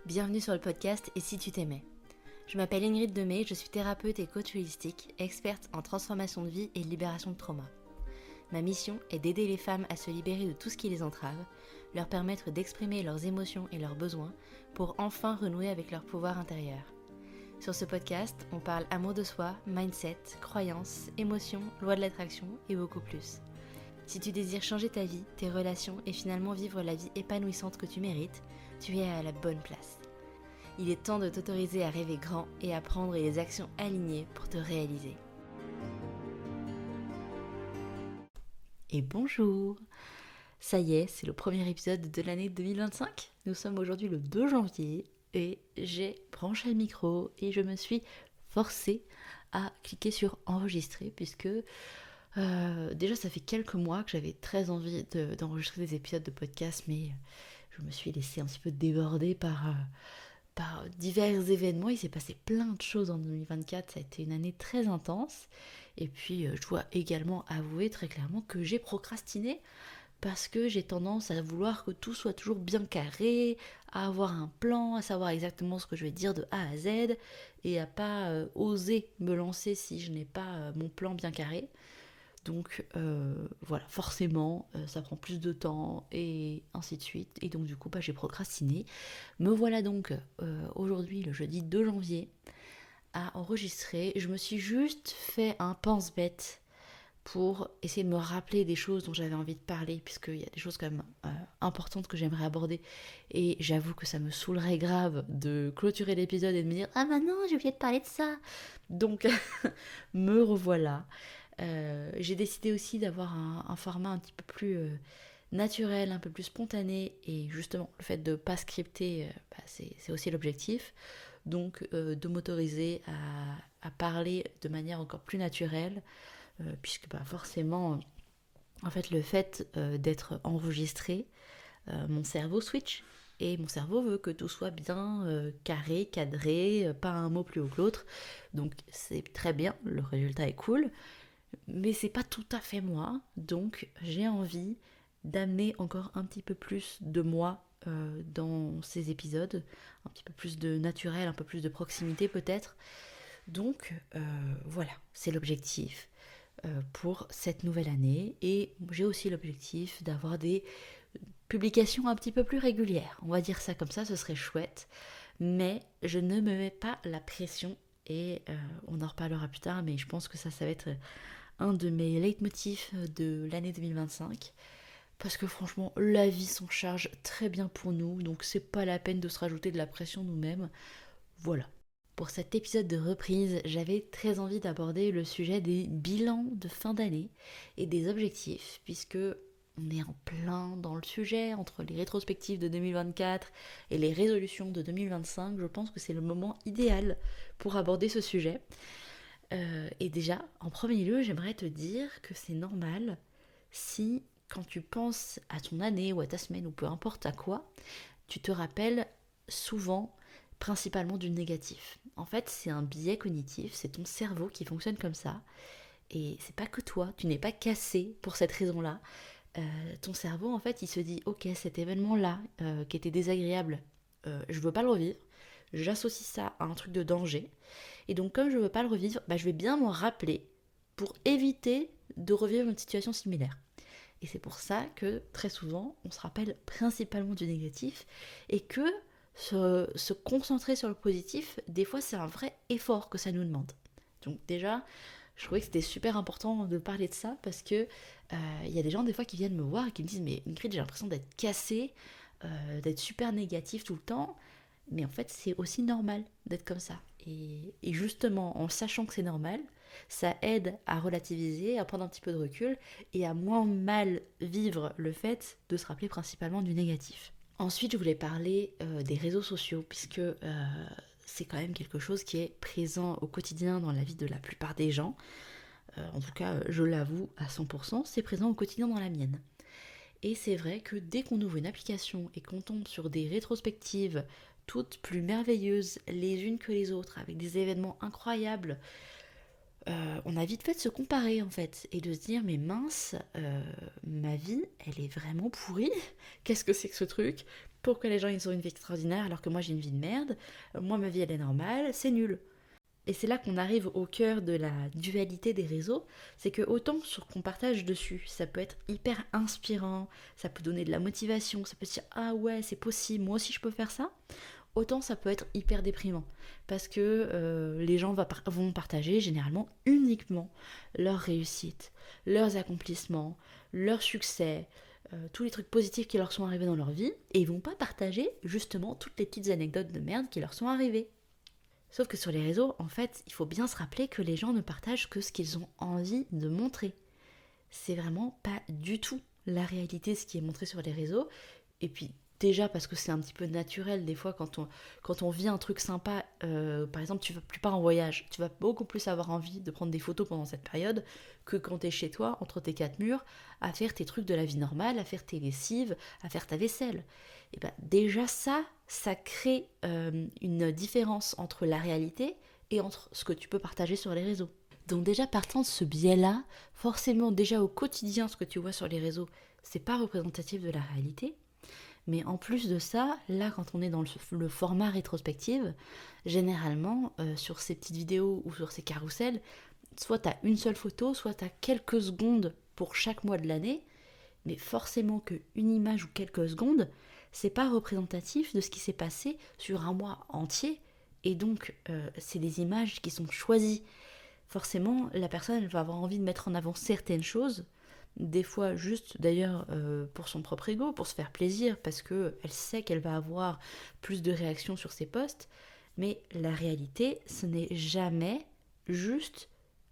Bienvenue sur le podcast Et si tu t'aimais. Je m'appelle Ingrid Demey, je suis thérapeute et coach holistique, experte en transformation de vie et libération de trauma. Ma mission est d'aider les femmes à se libérer de tout ce qui les entrave, leur permettre d'exprimer leurs émotions et leurs besoins pour enfin renouer avec leur pouvoir intérieur. Sur ce podcast, on parle amour de soi, mindset, croyances, émotions, loi de l'attraction et beaucoup plus. Si tu désires changer ta vie, tes relations et finalement vivre la vie épanouissante que tu mérites, tu es à la bonne place. Il est temps de t'autoriser à rêver grand et à prendre les actions alignées pour te réaliser. Et bonjour! Ça y est, c'est le premier épisode de l'année 2025. Nous sommes aujourd'hui le 2 janvier et j'ai branché le micro et je me suis forcée à cliquer sur enregistrer puisque déjà ça fait quelques mois que j'avais très envie d'enregistrer des épisodes de podcast, mais je me suis laissée un petit peu déborder par divers événements. Il s'est passé plein de choses en 2024, ça a été une année très intense. Et puis je dois également avouer très clairement que j'ai procrastiné parce que j'ai tendance à vouloir que tout soit toujours bien carré, à avoir un plan, à savoir exactement ce que je vais dire de A à Z et à pas oser me lancer si je n'ai pas mon plan bien carré. Donc voilà, forcément, ça prend plus de temps et ainsi de suite. Et donc du coup, j'ai procrastiné. Me voilà donc aujourd'hui, le jeudi 2 janvier, à enregistrer. Je me suis juste fait un pense-bête pour essayer de me rappeler des choses dont j'avais envie de parler, puisqu'il y a des choses quand même importantes que j'aimerais aborder. Et j'avoue que ça me saoulerait grave de clôturer l'épisode et de me dire « Ah maintenant, j'ai oublié de parler de ça !» Donc me revoilà. J'ai décidé aussi d'avoir un format un petit peu plus naturel, un peu plus spontané, et justement le fait de ne pas scripter, c'est aussi l'objectif. Donc de m'autoriser à parler de manière encore plus naturelle, puisque forcément, en fait, le fait d'être enregistré, mon cerveau switch. Et mon cerveau veut que tout soit bien carré, cadré, pas un mot plus haut que l'autre. Donc c'est très bien, le résultat est cool. Mais c'est pas tout à fait moi, donc j'ai envie d'amener encore un petit peu plus de moi dans ces épisodes, un petit peu plus de naturel, un peu plus de proximité peut-être. Donc voilà, c'est l'objectif pour cette nouvelle année, et j'ai aussi l'objectif d'avoir des publications un petit peu plus régulières. On va dire ça comme ça, ce serait chouette, mais je ne me mets pas la pression et on en reparlera plus tard, mais je pense que ça va être un de mes leitmotifs de l'année 2025, parce que franchement la vie s'en charge très bien pour nous, donc c'est pas la peine de se rajouter de la pression nous-mêmes. Voilà. Pour cet épisode de reprise, j'avais très envie d'aborder le sujet des bilans de fin d'année et des objectifs, puisque on est en plein dans le sujet entre les rétrospectives de 2024 et les résolutions de 2025. Je pense que c'est le moment idéal pour aborder ce sujet. Et déjà, en premier lieu, j'aimerais te dire que c'est normal si, quand tu penses à ton année ou à ta semaine ou peu importe à quoi, tu te rappelles souvent principalement du négatif. En fait, c'est un biais cognitif, c'est ton cerveau qui fonctionne comme ça. Et c'est pas que toi, tu n'es pas cassé pour cette raison-là. Ton cerveau, en fait, il se dit, ok, cet événement-là, qui était désagréable, je veux pas le revivre. J'associe ça à un truc de danger. Et donc, comme je veux pas le revivre, je vais bien m'en rappeler pour éviter de revivre une situation similaire. Et c'est pour ça que très souvent, on se rappelle principalement du négatif et que se concentrer sur le positif, des fois, c'est un vrai effort que ça nous demande. Donc déjà, je trouvais que c'était super important de parler de ça parce que y a des gens des fois qui viennent me voir et qui me disent mais Ingrid, j'ai l'impression d'être cassée, d'être super négatif tout le temps, mais en fait c'est aussi normal d'être comme ça. Et justement en sachant que c'est normal, ça aide à relativiser, à prendre un petit peu de recul et à moins mal vivre le fait de se rappeler principalement du négatif. Ensuite, je voulais parler des réseaux sociaux, puisque c'est quand même quelque chose qui est présent au quotidien dans la vie de la plupart des gens. En tout cas, je l'avoue à 100%, c'est présent au quotidien dans la mienne. Et c'est vrai que dès qu'on ouvre une application et qu'on tombe sur des rétrospectives toutes plus merveilleuses les unes que les autres, avec des événements incroyables, on a vite fait de se comparer en fait et de se dire mais mince, ma vie elle est vraiment pourrie, qu'est-ce que c'est que ce truc? Pourquoi les gens ils ont une vie extraordinaire alors que moi j'ai une vie de merde? Moi ma vie elle est normale, c'est nul. Et c'est là qu'on arrive au cœur de la dualité des réseaux, c'est que autant sur qu'on partage dessus, ça peut être hyper inspirant, ça peut donner de la motivation, ça peut se dire ah ouais c'est possible, moi aussi je peux faire ça, autant ça peut être hyper déprimant. Parce que les gens vont partager généralement uniquement leurs réussites, leurs accomplissements, leurs succès, tous les trucs positifs qui leur sont arrivés dans leur vie, et ils vont pas partager justement toutes les petites anecdotes de merde qui leur sont arrivées. Sauf que sur les réseaux, en fait, il faut bien se rappeler que les gens ne partagent que ce qu'ils ont envie de montrer. C'est vraiment pas du tout la réalité ce qui est montré sur les réseaux. Et puis déjà parce que c'est un petit peu naturel des fois quand on vit un truc sympa, par exemple tu vas plus pas en voyage, tu vas beaucoup plus avoir envie de prendre des photos pendant cette période que quand tu es chez toi entre tes quatre murs à faire tes trucs de la vie normale, à faire tes lessives, à faire ta vaisselle. Et ben déjà ça crée une différence entre la réalité et entre ce que tu peux partager sur les réseaux. Donc déjà partant de ce biais-là, forcément déjà au quotidien ce que tu vois sur les réseaux, c'est pas représentatif de la réalité. Mais en plus de ça, là quand on est dans le format rétrospective, généralement sur ces petites vidéos ou sur ces carousels, soit tu as une seule photo, soit tu as quelques secondes pour chaque mois de l'année, mais forcément qu'une image ou quelques secondes, c'est pas représentatif de ce qui s'est passé sur un mois entier, et donc c'est des images qui sont choisies. Forcément, la personne elle va avoir envie de mettre en avant certaines choses, des fois juste d'ailleurs pour son propre ego, pour se faire plaisir, parce qu'elle sait qu'elle va avoir plus de réactions sur ses posts, mais la réalité, ce n'est jamais juste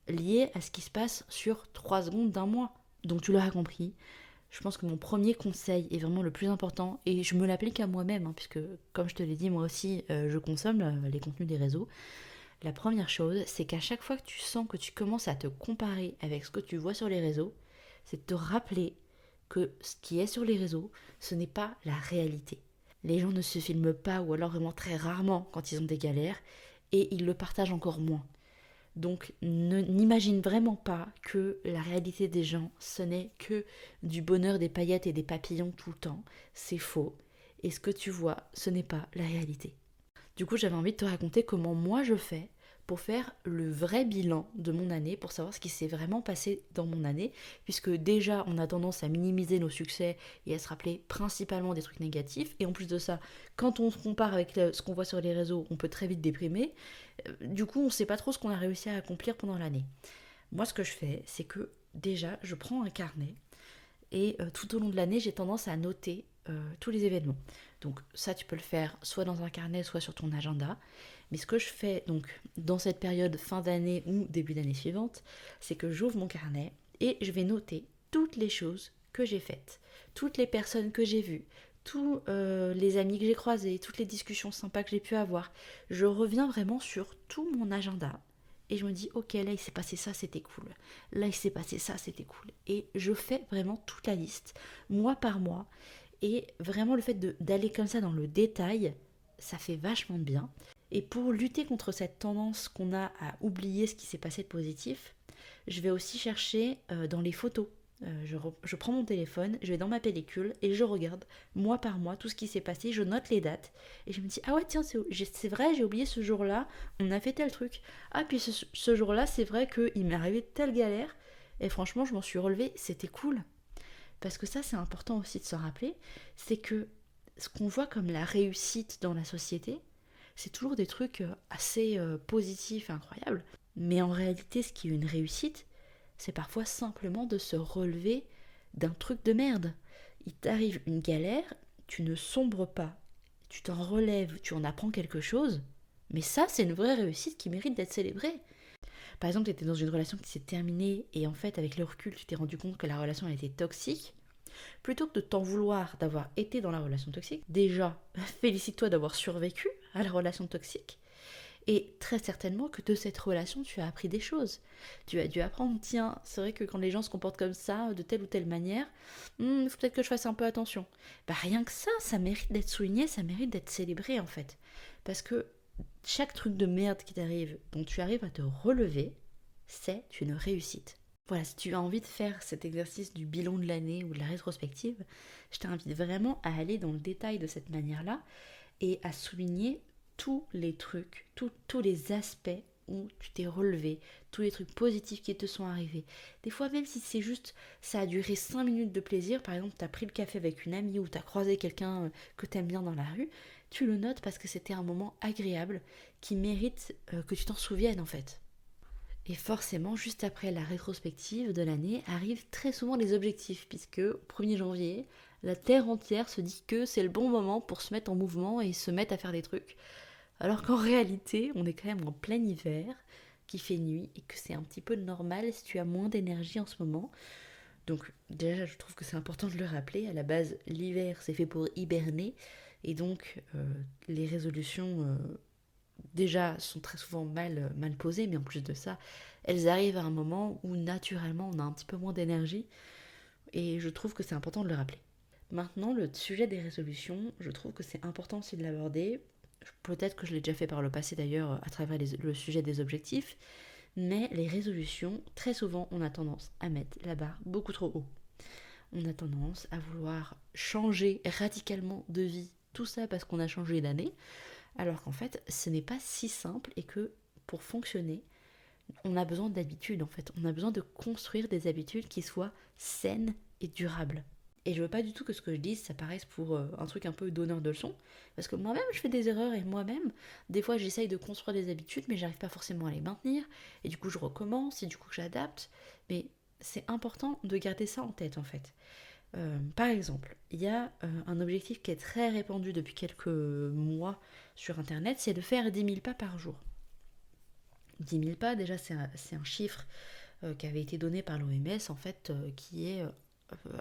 lié à ce qui se passe sur 3 secondes d'un mois. Donc tu l'auras compris, je pense que mon premier conseil est vraiment le plus important, et je me l'applique à moi-même, hein, puisque comme je te l'ai dit, moi aussi je consomme les contenus des réseaux. La première chose, c'est qu'à chaque fois que tu sens que tu commences à te comparer avec ce que tu vois sur les réseaux, c'est de te rappeler que ce qui est sur les réseaux, ce n'est pas la réalité. Les gens ne se filment pas, ou alors vraiment très rarement quand ils ont des galères, et ils le partagent encore moins. Donc n'imagine vraiment pas que la réalité des gens, ce n'est que du bonheur, des paillettes et des papillons tout le temps. C'est faux. Et ce que tu vois, ce n'est pas la réalité. Du coup, j'avais envie de te raconter comment moi je fais pour faire le vrai bilan de mon année, pour savoir ce qui s'est vraiment passé dans mon année, puisque déjà on a tendance à minimiser nos succès et à se rappeler principalement des trucs négatifs, et en plus de ça, quand on se compare avec ce qu'on voit sur les réseaux, on peut très vite déprimer, du coup on ne sait pas trop ce qu'on a réussi à accomplir pendant l'année. Moi ce que je fais, c'est que déjà je prends un carnet, et tout au long de l'année, j'ai tendance à noter tous les événements. Donc ça, tu peux le faire soit dans un carnet, soit sur ton agenda. Mais ce que je fais donc dans cette période fin d'année ou début d'année suivante, c'est que j'ouvre mon carnet et je vais noter toutes les choses que j'ai faites, toutes les personnes que j'ai vues, tous les amis que j'ai croisés, toutes les discussions sympas que j'ai pu avoir. Je reviens vraiment sur tout mon agenda. Et je me dis, ok, là il s'est passé ça, c'était cool. Là il s'est passé ça, c'était cool. Et je fais vraiment toute la liste, mois par mois. Et vraiment le fait d'aller comme ça dans le détail, ça fait vachement de bien. Et pour lutter contre cette tendance qu'on a à oublier ce qui s'est passé de positif, je vais aussi chercher dans les photos. Je prends mon téléphone, je vais dans ma pellicule et je regarde mois par mois tout ce qui s'est passé, je note les dates et je me dis ah ouais tiens c'est vrai j'ai oublié ce jour-là, on a fait tel truc. Ah puis ce jour-là c'est vrai qu'il m'est arrivé telle galère et franchement je m'en suis relevée, c'était cool. Parce que ça c'est important aussi de se rappeler, c'est que ce qu'on voit comme la réussite dans la société, c'est toujours des trucs assez positifs, incroyables. Mais en réalité ce qui est une réussite, c'est parfois simplement de se relever d'un truc de merde. Il t'arrive une galère, tu ne sombres pas, tu t'en relèves, tu en apprends quelque chose, mais ça, c'est une vraie réussite qui mérite d'être célébrée. Par exemple, tu étais dans une relation qui s'est terminée et en fait, avec le recul, tu t'es rendu compte que la relation elle était toxique. Plutôt que de t'en vouloir d'avoir été dans la relation toxique, déjà, félicite-toi d'avoir survécu à la relation toxique. Et très certainement que de cette relation, tu as appris des choses. Tu as dû apprendre, tiens, c'est vrai que quand les gens se comportent comme ça, de telle ou telle manière, il faut peut-être que je fasse un peu attention. Bah rien que ça mérite d'être souligné, ça mérite d'être célébré en fait. Parce que chaque truc de merde qui t'arrive, dont tu arrives à te relever, c'est une réussite. Voilà, si tu as envie de faire cet exercice du bilan de l'année ou de la rétrospective, je t'invite vraiment à aller dans le détail de cette manière-là et à souligner tous les trucs, tous les aspects où tu t'es relevé, tous les trucs positifs qui te sont arrivés. Des fois, même si c'est juste, ça a duré 5 minutes de plaisir, par exemple, tu as pris le café avec une amie ou tu as croisé quelqu'un que tu aimes bien dans la rue, tu le notes parce que c'était un moment agréable qui mérite que tu t'en souviennes en fait. Et forcément, juste après la rétrospective de l'année, arrivent très souvent les objectifs, puisque au 1er janvier, la Terre entière se dit que c'est le bon moment pour se mettre en mouvement et se mettre à faire des trucs. Alors qu'en réalité, on est quand même en plein hiver, qui fait nuit, et que c'est un petit peu normal si tu as moins d'énergie en ce moment. Donc déjà, je trouve que c'est important de le rappeler. À la base, l'hiver, c'est fait pour hiberner, et donc les résolutions déjà sont très souvent mal posées, mais en plus de ça, elles arrivent à un moment où naturellement on a un petit peu moins d'énergie, et je trouve que c'est important de le rappeler. Maintenant, le sujet des résolutions, je trouve que c'est important aussi de l'aborder. Peut-être que je l'ai déjà fait par le passé d'ailleurs à travers le sujet des objectifs, mais les résolutions, très souvent, on a tendance à mettre la barre beaucoup trop haut. On a tendance à vouloir changer radicalement de vie, tout ça parce qu'on a changé d'année, alors qu'en fait, ce n'est pas si simple et que pour fonctionner, on a besoin d'habitudes en fait. On a besoin de construire des habitudes qui soient saines et durables. Et je veux pas du tout que ce que je dise, ça paraisse pour un truc un peu donneur de leçons, parce que moi-même je fais des erreurs et moi-même, des fois j'essaye de construire des habitudes, mais j'arrive pas forcément à les maintenir, et du coup je recommence, et du coup j'adapte, mais c'est important de garder ça en tête en fait. Par exemple, il y a un objectif qui est très répandu depuis quelques mois sur internet, c'est de faire 10 000 pas par jour. 10 000 pas, déjà c'est un chiffre qui avait été donné par l'OMS en fait, qui est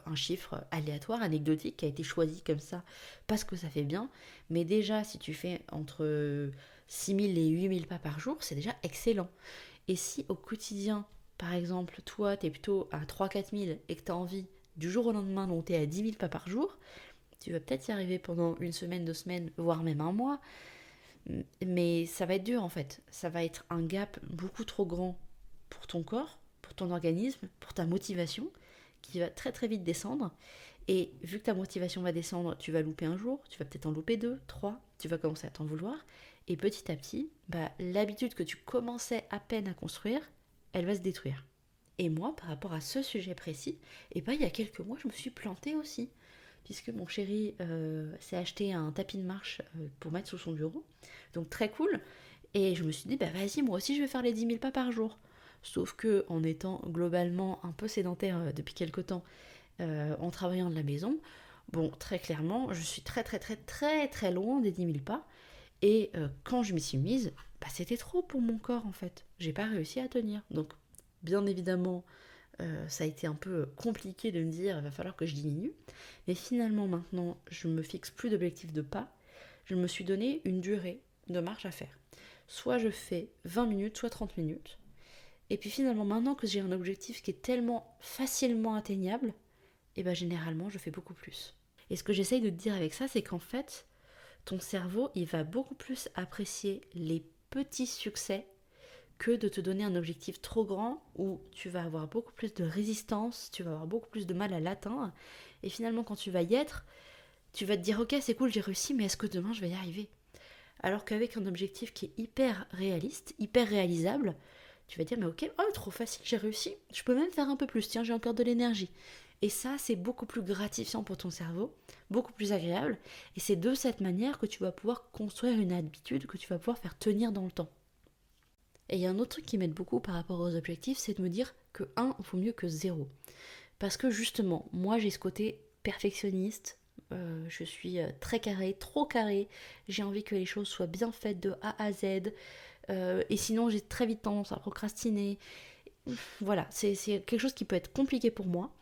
un chiffre aléatoire, anecdotique, qui a été choisi comme ça parce que ça fait bien. Mais déjà, si tu fais entre 6 000 et 8 000 pas par jour, c'est déjà excellent. Et si au quotidien, par exemple, toi, tu es plutôt à 3 000 4 000 et que tu as envie du jour au lendemain de monter à 10 000 pas par jour, tu vas peut-être y arriver pendant une semaine, 2 semaines, voire même un mois. Mais ça va être dur en fait. Ça va être un gap beaucoup trop grand pour ton corps, pour ton organisme, pour ta motivation, qui va très très vite descendre. Et vu que ta motivation va descendre, tu vas louper un jour, tu vas peut-être en louper 2, 3, tu vas commencer à t'en vouloir. Et petit à petit, l'habitude que tu commençais à peine à construire, elle va se détruire. Et moi, par rapport à ce sujet précis, il y a quelques mois, je me suis plantée aussi. Puisque mon chéri s'est acheté un tapis de marche pour mettre sous son bureau. Donc très cool. Et je me suis dit, vas-y, moi aussi je vais faire les 10 000 pas par jour. Sauf que en étant globalement un peu sédentaire depuis quelques temps, en travaillant de la maison, bon, très clairement, je suis très très très très très loin des 10 000 pas. Et quand je m'y suis mise, c'était trop pour mon corps en fait. J'ai pas réussi à tenir. Donc, bien évidemment, ça a été un peu compliqué de me dire il va falloir que je diminue. Mais finalement, maintenant, je me fixe plus d'objectifs de pas. Je me suis donné une durée de marche à faire. Soit je fais 20 minutes, soit 30 minutes. Et puis finalement, maintenant que j'ai un objectif qui est tellement facilement atteignable, généralement, je fais beaucoup plus. Et ce que j'essaye de te dire avec ça, c'est qu'en fait, ton cerveau, il va beaucoup plus apprécier les petits succès que de te donner un objectif trop grand où tu vas avoir beaucoup plus de résistance, tu vas avoir beaucoup plus de mal à l'atteindre. Et finalement, quand tu vas y être, tu vas te dire ok, c'est cool, j'ai réussi, mais est-ce que demain je vais y arriver? Alors qu'avec un objectif qui est hyper réaliste, hyper réalisable, tu vas dire mais ok, oh trop facile, j'ai réussi, je peux même faire un peu plus, tiens, j'ai encore de l'énergie. Et ça, c'est beaucoup plus gratifiant pour ton cerveau, beaucoup plus agréable, et c'est de cette manière que tu vas pouvoir construire une habitude que tu vas pouvoir faire tenir dans le temps. Et il y a un autre truc qui m'aide beaucoup par rapport aux objectifs, c'est de me dire que 1 vaut mieux que 0. Parce que justement, moi j'ai ce côté perfectionniste, je suis très carré, trop carré, j'ai envie que les choses soient bien faites de A à Z, et sinon j'ai très vite tendance à procrastiner. Voilà, c'est quelque chose qui peut être compliqué pour moi.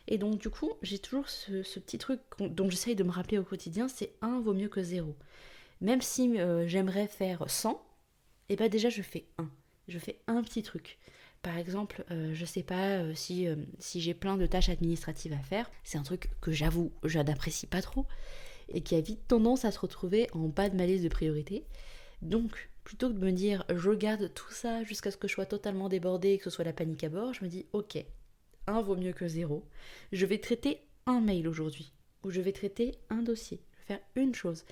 Et donc du coup, j'ai toujours ce petit truc dont j'essaye de me rappeler au quotidien, c'est 1 vaut mieux que 0. Même si j'aimerais faire 100, déjà je fais 1. Je fais un petit truc. Par exemple, je sais pas si j'ai plein de tâches administratives à faire, c'est un truc que j'avoue, je n'apprécie pas trop et qui a vite tendance à se retrouver en bas de ma liste de priorités. Donc, Plutôt que de me dire je garde tout ça jusqu'à ce que je sois totalement débordée et que ce soit la panique à bord, je me dis ok, un vaut mieux que zéro. Je vais traiter un mail aujourd'hui, ou je vais traiter un dossier, je vais faire une chose.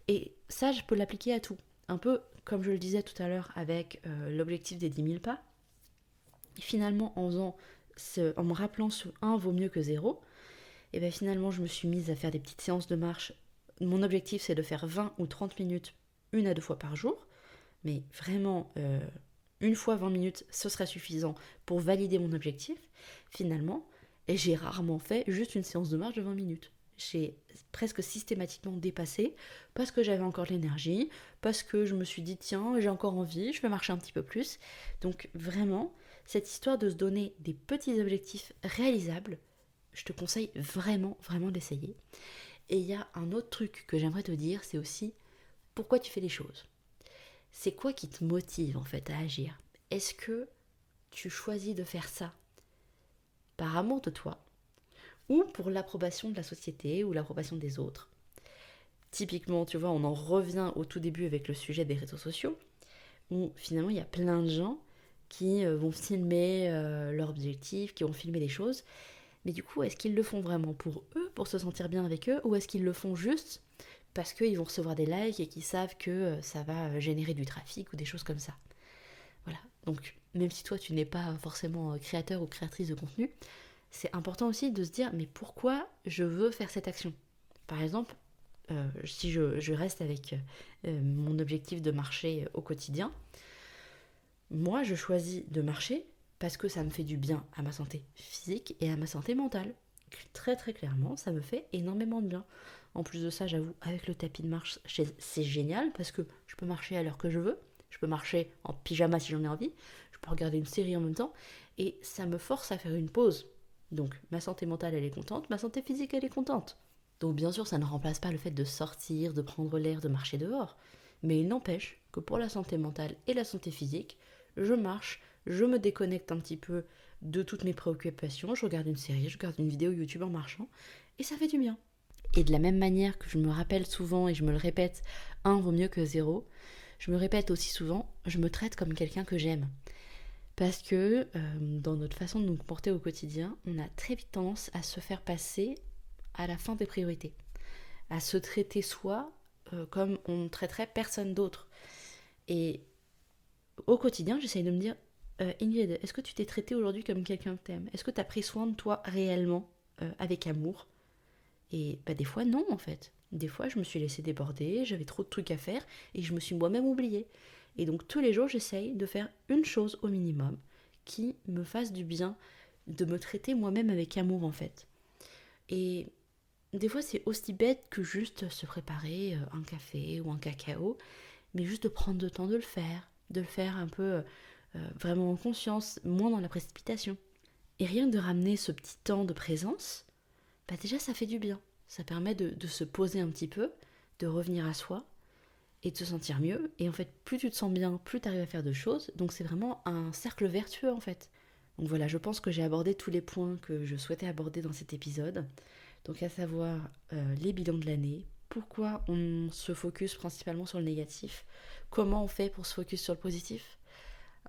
Et ça, je peux l'appliquer à tout. Un peu comme je le disais tout à l'heure avec l'objectif des 10 000 pas. Et finalement, en me rappelant ce un vaut mieux que zéro, et bien finalement, je me suis mise à faire des petites séances de marche. Mon objectif, c'est de faire 20 ou 30 minutes, 1 à 2 fois par jour. Mais vraiment, une fois 20 minutes, ce serait suffisant pour valider mon objectif, finalement. Et j'ai rarement fait juste une séance de marche de 20 minutes. J'ai presque systématiquement dépassé parce que j'avais encore de l'énergie, parce que je me suis dit, tiens, j'ai encore envie, je vais marcher un petit peu plus. Donc vraiment, cette histoire de se donner des petits objectifs réalisables, je te conseille vraiment, vraiment d'essayer. Et il y a un autre truc que j'aimerais te dire, c'est aussi pourquoi tu fais les choses. C'est quoi qui te motive en fait à agir? Est-ce que tu choisis de faire ça par amour de toi ou pour l'approbation de la société ou l'approbation des autres? Typiquement, tu vois, on en revient au tout début avec le sujet des réseaux sociaux, où finalement il y a plein de gens qui vont filmer leurs objectifs, qui vont filmer des choses, mais du coup, est-ce qu'ils le font vraiment pour eux, pour se sentir bien avec eux, ou est-ce qu'ils le font juste parce qu'ils vont recevoir des likes et qu'ils savent que ça va générer du trafic ou des choses comme ça? Voilà, donc même si toi tu n'es pas forcément créateur ou créatrice de contenu, c'est important aussi de se dire mais pourquoi je veux faire cette action? Par exemple, si je reste avec mon objectif de marcher au quotidien, moi je choisis de marcher parce que ça me fait du bien à ma santé physique et à ma santé mentale. Très très clairement, ça me fait énormément de bien. En plus de ça, j'avoue, avec le tapis de marche, c'est génial parce que je peux marcher à l'heure que je veux, je peux marcher en pyjama si j'en ai envie, je peux regarder une série en même temps et ça me force à faire une pause. Donc ma santé mentale elle est contente, ma santé physique elle est contente. Donc bien sûr ça ne remplace pas le fait de sortir, de prendre l'air, de marcher dehors, mais il n'empêche que pour la santé mentale et la santé physique, je marche, je me déconnecte un petit peu de toutes mes préoccupations, je regarde une série, je regarde une vidéo YouTube en marchant, et ça fait du bien. Et de la même manière que je me rappelle souvent et je me le répète, un vaut mieux que zéro, je me répète aussi souvent, je me traite comme quelqu'un que j'aime. Parce que dans notre façon de nous comporter au quotidien, on a très vite tendance à se faire passer à la fin des priorités, à se traiter soi comme on ne traiterait personne d'autre. Et au quotidien, j'essaye de me dire, Ingrid, est-ce que tu t'es traité aujourd'hui comme quelqu'un que t'aimes? Est-ce que tu as pris soin de toi réellement, avec amour? Et bah, des fois, non, en fait. Des fois, je me suis laissée déborder, j'avais trop de trucs à faire, et je me suis moi-même oubliée. Et donc, tous les jours, j'essaye de faire une chose au minimum qui me fasse du bien, de me traiter moi-même avec amour, en fait. Et des fois, c'est aussi bête que juste se préparer un café ou un cacao, mais juste de prendre le temps de le faire un peu vraiment en conscience, moins dans la précipitation. Et rien que de ramener ce petit temps de présence, bah déjà ça fait du bien. Ça permet de se poser un petit peu, de revenir à soi et de se sentir mieux. Et en fait, plus tu te sens bien, plus tu arrives à faire de choses. Donc c'est vraiment un cercle vertueux en fait. Donc voilà, je pense que j'ai abordé tous les points que je souhaitais aborder dans cet épisode. Donc à savoir les bilans de l'année, pourquoi on se focus principalement sur le négatif, comment on fait pour se focus sur le positif,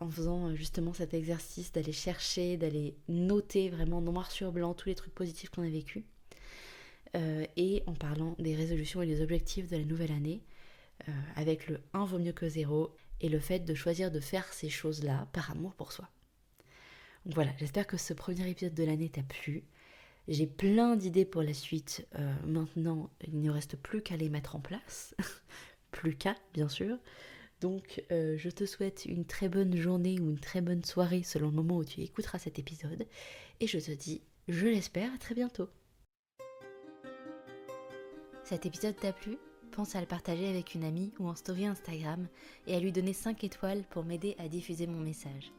en faisant justement cet exercice d'aller chercher, d'aller noter vraiment noir sur blanc tous les trucs positifs qu'on a vécu, et en parlant des résolutions et des objectifs de la nouvelle année, avec le un vaut mieux que zéro et le fait de choisir de faire ces choses-là par amour pour soi. Donc voilà, j'espère que ce premier épisode de l'année t'a plu. J'ai plein d'idées pour la suite. Maintenant, il ne reste plus qu'à les mettre en place. Plus qu'à, bien sûr. Donc, je te souhaite une très bonne journée ou une très bonne soirée selon le moment où tu écouteras cet épisode. Et je te dis, je l'espère, à très bientôt. Cet épisode t'a plu? Pense à le partager avec une amie ou en story Instagram et à lui donner 5 étoiles pour m'aider à diffuser mon message.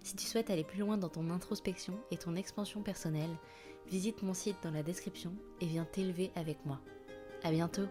Si tu souhaites aller plus loin dans ton introspection et ton expansion personnelle, visite mon site dans la description et viens t'élever avec moi. À bientôt!